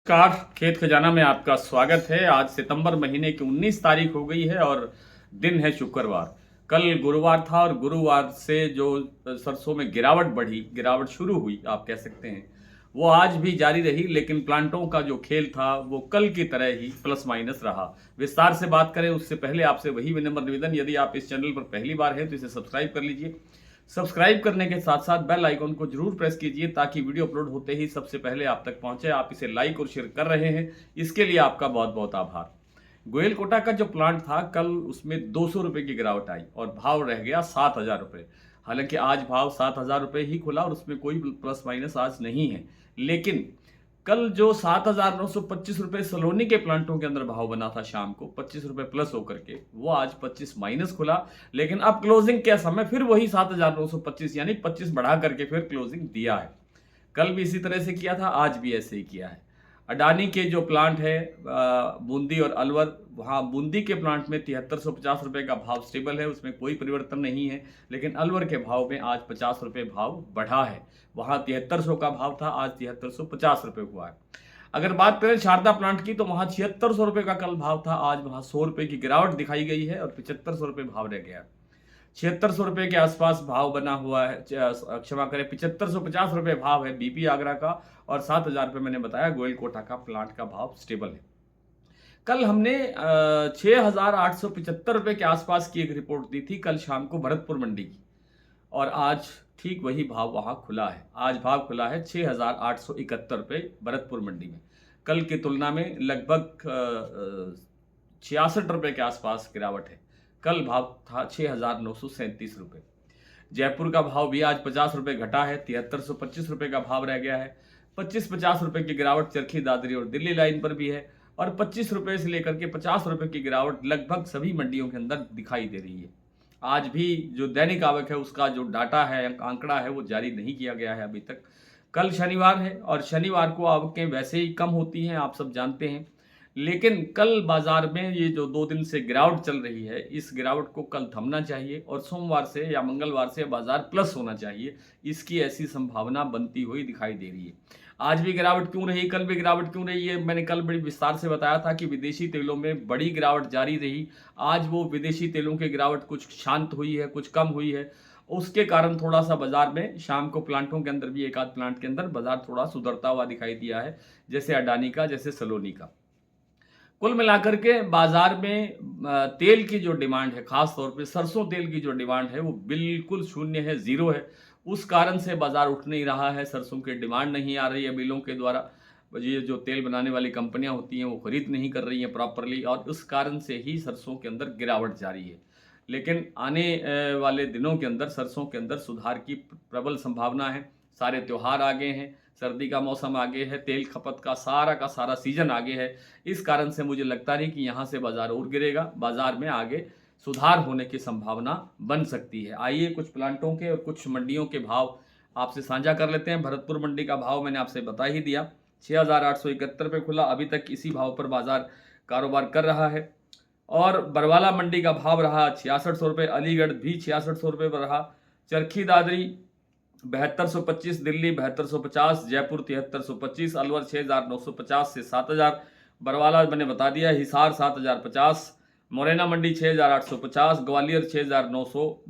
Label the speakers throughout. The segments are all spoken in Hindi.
Speaker 1: कार खेत खजाना में आपका स्वागत है। आज सितंबर महीने की 19 तारीख हो गई है और दिन है शुक्रवार। कल गुरुवार था और गुरुवार से जो सरसों में गिरावट शुरू हुई आप कह सकते हैं, वो आज भी जारी रही। लेकिन प्लांटों का जो खेल था वो कल की तरह ही प्लस माइनस रहा। विस्तार से बात करें उससे पहले आपसे वही विनम्र निवेदन, यदि आप इस चैनल पर पहली बार हैं तो इसे सब्सक्राइब कर लीजिए। सब्सक्राइब करने के साथ साथ बेल आइकन को जरूर प्रेस कीजिए ताकि वीडियो अपलोड होते ही सबसे पहले आप तक पहुंचे। आप इसे लाइक और शेयर कर रहे हैं, इसके लिए आपका बहुत बहुत आभार। गोयल कोटा का जो प्लांट था कल उसमें 200 रुपए की गिरावट आई और भाव रह गया 7,000 रुपये। हालांकि आज भाव 7,000 रुपये ही खुला और उसमें कोई प्लस माइनस आज नहीं है। लेकिन कल जो 7,925 रुपये सलोनी के प्लांटों के अंदर भाव बना था शाम को 25 रुपये प्लस होकर के, वो आज 25 माइनस खुला। लेकिन अब क्लोजिंग के समय फिर वही 7,925 यानी 25 बढ़ा करके फिर क्लोजिंग दिया है। कल भी इसी तरह से किया था, आज भी ऐसे ही किया है। अडानी के जो प्लांट है बूंदी और अलवर, वहाँ बूंदी के प्लांट में 7350 रुपये का भाव स्टेबल है, उसमें कोई परिवर्तन नहीं है। लेकिन अलवर के भाव में आज 50 रुपये भाव बढ़ा है। वहाँ 7300 का भाव था, आज 7350 रुपये हुआ है। अगर बात करें शारदा प्लांट की तो वहाँ 7600 रुपये का कल भाव था, आज वहाँ 100 रुपये की गिरावट दिखाई गई है और 7500 रुपये भाव रह गया। 7600 रुपये के आसपास भाव बना हुआ है, क्षमा करें 7550 रुपये भाव है बीपी आगरा का और 7,000 रुपये मैंने बताया गोयल कोटा का प्लांट का भाव स्टेबल है। कल हमने 6,875 रुपये के आसपास की एक रिपोर्ट दी थी कल शाम को भरतपुर मंडी की, और आज ठीक वही भाव वहाँ खुला है। आज भाव खुला है 6,871 रुपये भरतपुर मंडी में। कल की तुलना में लगभग 66 रुपये के आसपास गिरावट है। कल भाव था 6,937 रुपये। जयपुर का भाव भी आज 50 रुपये घटा है, 7325 रुपये का भाव रह गया है। 25-50 रुपये की गिरावट चरखी दादरी और दिल्ली लाइन पर भी है और 25 रुपये से लेकर के 50 रुपये की गिरावट लगभग सभी मंडियों के अंदर दिखाई दे रही है। आज भी जो दैनिक आवक है उसका जो डाटा है, आंकड़ा है, वो जारी नहीं किया गया है अभी तक। कल शनिवार है और शनिवार को आवकें वैसे ही कम होती हैं, आप सब जानते हैं। लेकिन कल बाजार में ये जो 2 दिन से गिरावट चल रही है, इस गिरावट को कल थमना चाहिए और सोमवार से या मंगलवार से बाजार प्लस होना चाहिए। इसकी ऐसी संभावना बनती हुई दिखाई दे रही है। आज भी गिरावट क्यों रही, कल भी गिरावट क्यों रही है, मैंने कल बड़ी विस्तार से बताया था कि विदेशी तेलों में बड़ी गिरावट जारी रही। आज वो विदेशी तेलों की गिरावट कुछ शांत हुई है, कुछ कम हुई है। उसके कारण थोड़ा सा बाजार में शाम को प्लांटों के अंदर भी एक आध प्लांट के अंदर बाजार थोड़ा सुधरता हुआ दिखाई दिया है, जैसे अडानी का, जैसे सलोनी का। कुल मिलाकर के बाजार में तेल की जो डिमांड है, खास तौर पे सरसों तेल की जो डिमांड है वो बिल्कुल शून्य है, जीरो है। उस कारण से बाजार उठ नहीं रहा है, सरसों की डिमांड नहीं आ रही है मिलों के द्वारा। ये जो तेल बनाने वाली कंपनियां होती हैं वो खरीद नहीं कर रही हैं प्रॉपरली, और उस कारण से ही सरसों के अंदर गिरावट जारी है। लेकिन आने वाले दिनों के अंदर सरसों के अंदर सुधार की प्रबल संभावना है। सारे त्यौहार आगे हैं, सर्दी का मौसम आगे है, तेल खपत का सारा सीजन आगे है। इस कारण से मुझे लगता नहीं कि यहाँ से बाजार और गिरेगा। बाजार में आगे सुधार होने की संभावना बन सकती है। आइए कुछ प्लांटों के और कुछ मंडियों के भाव आपसे साझा कर लेते हैं। भरतपुर मंडी का भाव मैंने आपसे बता ही दिया, 6,871 रुपये खुला। अभी तक इसी भाव पर बाजार कारोबार कर रहा है। और बरवाला मंडी का भाव रहा 6600 रुपये, अलीगढ़ भी 6600 रुपये पर रहा। चरखी दादरी 7225, दिल्ली 7250, जयपुर 7325, अलवर 6,950 से 7,000, बरवाला मैंने बता दिया, हिसार 7,050, मुरैना मंडी 6,850, ग्वालियर 6,900।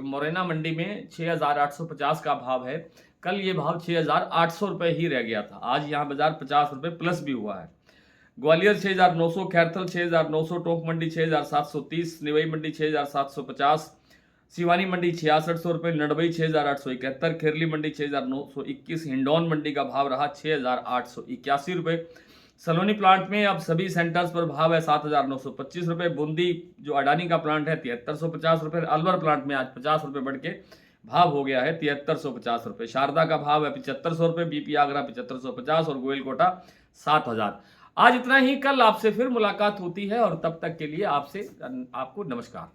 Speaker 1: मुरैना मंडी में 6,850 का भाव है। कल ये भाव 6,800 रुपये ही रह गया था, आज यहाँ बाजार 50 रुपये प्लस भी हुआ है। ग्वालियर 6,900, खैरथल 6,900, टोंक मंडी 6,730, निवई मंडी 6,750, सिवानी मंडी 6,600 रुपये, नडबई 6,871, खेरली मंडी 6,921, हिंडौन मंडी का भाव रहा 6,881 रुपये। सलोनी प्लांट में अब सभी सेंटर्स पर भाव है 7,925 रुपये। बूंदी जो अडानी का प्लांट है 7,350 रुपये। अलवर प्लांट में आज 50 रुपये बढ़ के भाव हो गया है 7,350 रुपये। शारदा का भाव है 7,500 रुपये, बीपी आगरा 7,550 और गोयल कोटा 7,000। आज इतना ही, कल आपसे फिर मुलाकात होती है और तब तक के लिए आपको नमस्कार।